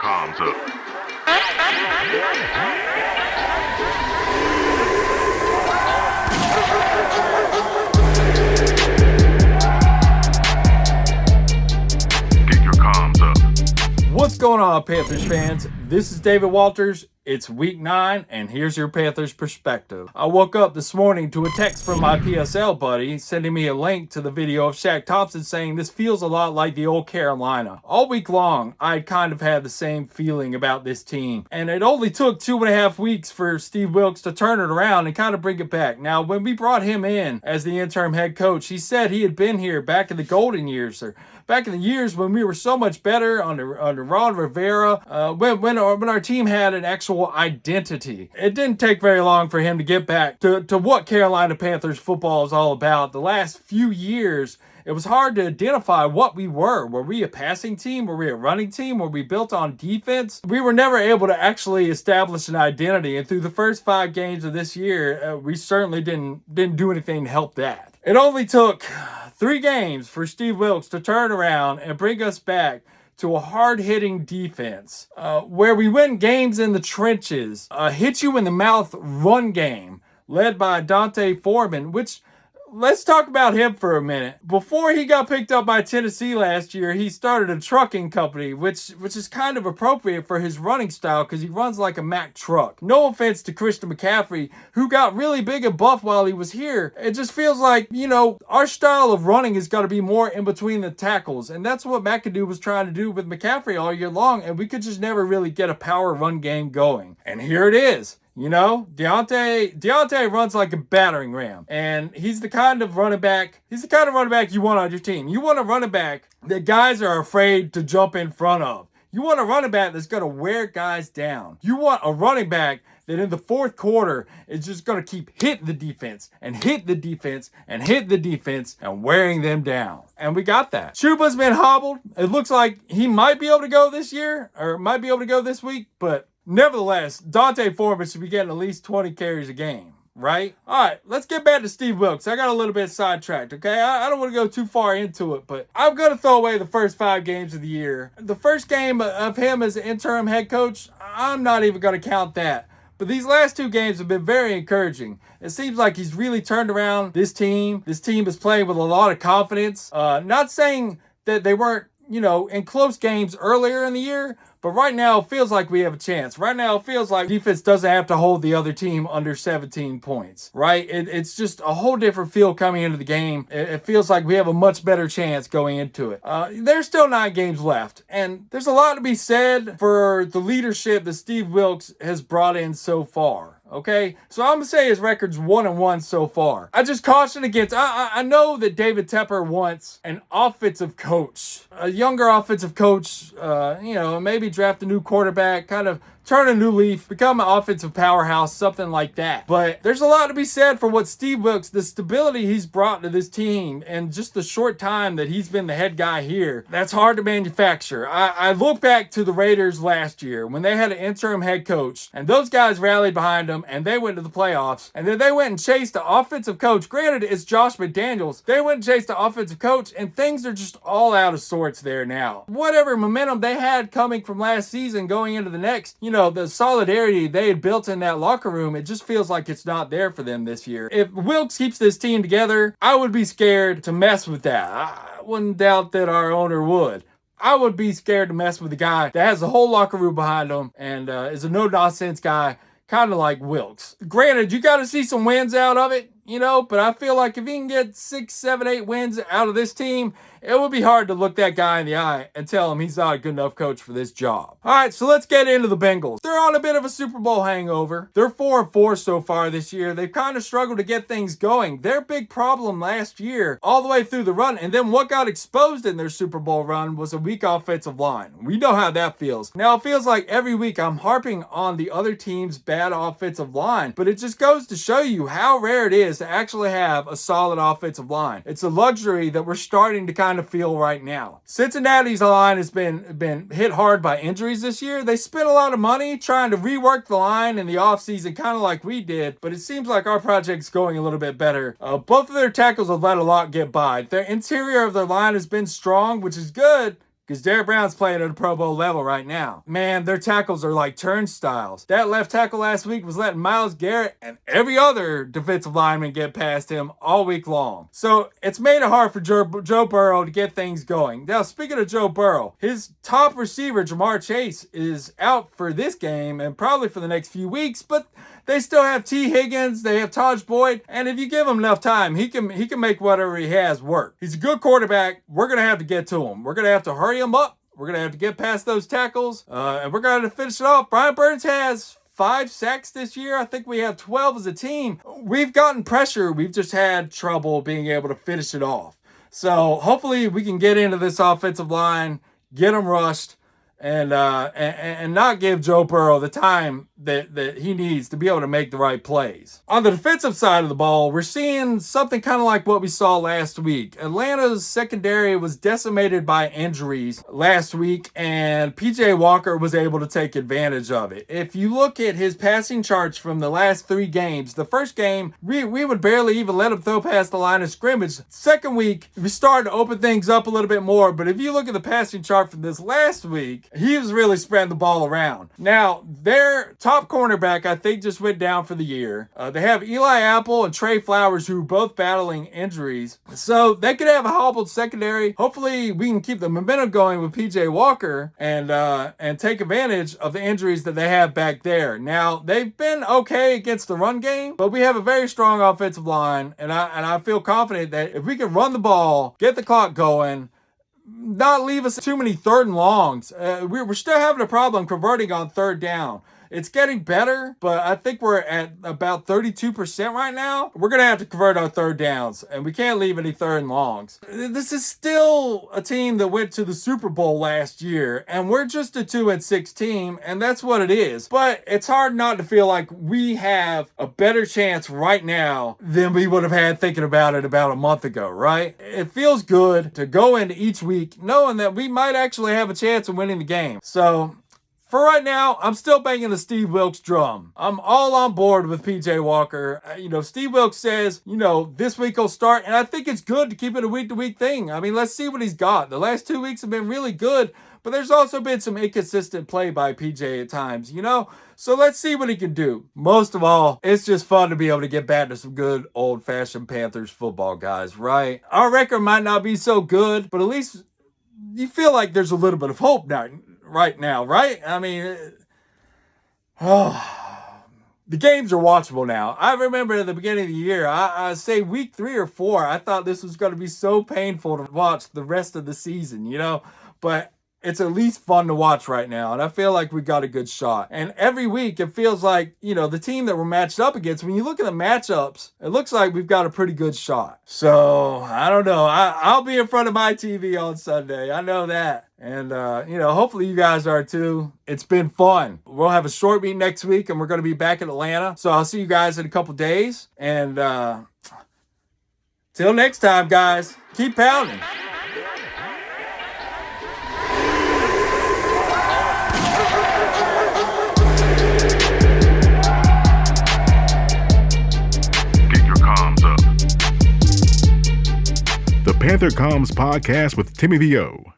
comms up. Get your comms up. What's going on, Panthers fans? This is David Walters. It's week 9, and here's your Panthers perspective. I woke up this morning to a text from my PSL buddy sending me a link to the video of Shaq Thompson saying this feels a lot like the old Carolina. All week long, I'd kind of had the same feeling about this team, and it only took 2.5 weeks for Steve Wilks to turn it around and kind of bring it back. Now, when we brought him in as the interim head coach, he said he had been here back in the golden years, or back in the years when we were so much better under Ron Rivera, when our team had an actual identity. It didn't take very long for him to get back to what Carolina Panthers football is all about. The last few years, it was hard to identify what we were. Were we a passing team? Were we a running team? Were we built on defense? We were never able to actually establish an identity. And through the first 5 games of this year, we certainly didn't do anything to help that. It only took 3 games for Steve Wilks to turn around and bring us back to a hard-hitting defense, where we win games in the trenches, hit you in the mouth run game, led by D'Onta Foreman, which, let's talk about him for a minute. Before he got picked up by Tennessee last year, he started a trucking company, which is kind of appropriate for his running style because he runs like a Mack truck. No offense to Christian McCaffrey, who got really big and buff while he was here. It just feels like, our style of running is going to be more in between the tackles, and that's what McAdoo was trying to do with McCaffrey all year long, and we could just never really get a power run game going. And here it is. D'Onta runs like a battering ram, and he's the kind of running back you want on your team. You want a running back that guys are afraid to jump in front of. You want a running back that's going to wear guys down. You want a running back that in the fourth quarter is just going to keep hitting the defense and hit the defense and hit the defense and wearing them down. And we got that. Chuba's been hobbled. It looks like he might be able to go this year or might be able to go this week, but nevertheless, D'Onta Foreman should be getting at least 20 carries a game, right? All right, let's get back to Steve Wilks. I got a little bit sidetracked, okay? I don't want to go too far into it, but I'm going to throw away the first 5 games of the year. The first game of him as an interim head coach, I'm not even going to count that. But these last 2 games have been very encouraging. It seems like he's really turned around this team. This team is playing with a lot of confidence. Not saying that they weren't, in close games earlier in the year, but right now it feels like we have a chance. Right now it feels like defense doesn't have to hold the other team under 17 points, right? It's just a whole different feel coming into the game. It feels like we have a much better chance going into it. There's still 9 games left, and there's a lot to be said for the leadership that Steve Wilks has brought in so far. Okay, so I'm gonna say his record's 1-1 so far. I just caution against. I know that David Tepper wants an offensive coach, a younger offensive coach. Maybe draft a new quarterback, kind of turn a new leaf, become an offensive powerhouse, something like that. But there's a lot to be said for what Steve Wilks, the stability he's brought to this team, and just the short time that he's been the head guy here. That's hard to manufacture. I look back to the Raiders last year when they had an interim head coach, and those guys rallied behind him, and they went to the playoffs, and then they went and chased the offensive coach. Granted, it's Josh McDaniels. They went and chased the offensive coach, and things are just all out of sorts there now. Whatever momentum they had coming from last season going into the next, the solidarity they had built in that locker room, it just feels like it's not there for them this year. If Wilks keeps this team together, I would be scared to mess with that. I wouldn't doubt that our owner would. I would be scared to mess with a guy that has the whole locker room behind him and is a no-nonsense guy, kind of like Wilks. Granted, you got to see some wins out of it, but I feel like if he can get 6, 7, 8 wins out of this team, it would be hard to look that guy in the eye and tell him he's not a good enough coach for this job. All right, so let's get into the Bengals. They're on a bit of a Super Bowl hangover. They're 4-4 so far this year. They've kind of struggled to get things going. Their big problem last year, all the way through the run, and then what got exposed in their Super Bowl run was a weak offensive line. We know how that feels. Now, it feels like every week I'm harping on the other team's bad offensive line, but it just goes to show you how rare it is to actually have a solid offensive line. It's a luxury that we're starting to kind of feel right now. Cincinnati's line has been hit hard by injuries this year. They spent a lot of money trying to rework the line in the offseason, kind of like we did, but it seems like our project's going a little bit better. Both of their tackles have let a lot get by. Their interior of their line has been strong, which is good, because Derrick Brown's playing at a Pro Bowl level right now. Man, their tackles are like turnstiles. That left tackle last week was letting Myles Garrett and every other defensive lineman get past him all week long. So it's made it hard for Joe Burrow to get things going. Now, speaking of Joe Burrow, his top receiver, Jamar Chase, is out for this game and probably for the next few weeks, but they still have T. Higgins, they have Taj Boyd, and if you give him enough time, he can make whatever he has work. He's a good quarterback. We're going to have to get to him. We're going to have to hurry him up. We're going to have to get past those tackles, and we're going to finish it off. Brian Burns has 5 sacks this year. I think we have 12 as a team. We've gotten pressure. We've just had trouble being able to finish it off. So hopefully we can get into this offensive line, get them rushed, and not give Joe Burrow the time that he needs to be able to make the right plays. On the defensive side of the ball, we're seeing something kind of like what we saw last week. Atlanta's secondary was decimated by injuries last week, and P.J. Walker was able to take advantage of it. If you look at his passing charts from the last 3 games, the first game, we would barely even let him throw past the line of scrimmage. Second week, we started to open things up a little bit more, but if you look at the passing chart from this last week, he was really spreading the ball around. Now, their top cornerback, I think, just went down for the year. They have Eli Apple and Trey Flowers, who are both battling injuries. So they could have a hobbled secondary. Hopefully, we can keep the momentum going with P.J. Walker and take advantage of the injuries that they have back there. Now, they've been okay against the run game, but we have a very strong offensive line, and I feel confident that if we can run the ball, get the clock going, not leave us too many 3rd and longs. We're still having a problem converting on 3rd down. It's getting better, but I think we're at about 32% right now. We're going to have to convert our 3rd downs, and we can't leave any 3rd and longs. This is still a team that went to the Super Bowl last year, and we're just a 2-6 team, and that's what it is. But it's hard not to feel like we have a better chance right now than we would have had thinking about it about a month ago, right? It feels good to go into each week knowing that we might actually have a chance of winning the game. So for right now, I'm still banging the Steve Wilks drum. I'm all on board with P.J. Walker. Steve Wilks says, this week he'll start, and I think it's good to keep it a week-to-week thing. I mean, let's see what he's got. The last 2 weeks have been really good, but there's also been some inconsistent play by P.J. at times, So let's see what he can do. Most of all, it's just fun to be able to get back to some good old-fashioned Panthers football, guys, right? Our record might not be so good, but at least you feel like there's a little bit of hope now. Right now, right? I mean, the games are watchable now. I remember at the beginning of the year, I say week 3 or 4, I thought this was going to be so painful to watch the rest of the season, but it's at least fun to watch right now, and I feel like we got a good shot. And every week, it feels like, the team that we're matched up against, when you look at the matchups, it looks like we've got a pretty good shot. So, I don't know. I'll be in front of my TV on Sunday. I know that. And, hopefully you guys are too. It's been fun. We'll have a short meet next week, and we're going to be back in Atlanta. So I'll see you guys in a couple days. And till next time, guys, keep pounding. The Panther Comms Podcast with Timmy VO.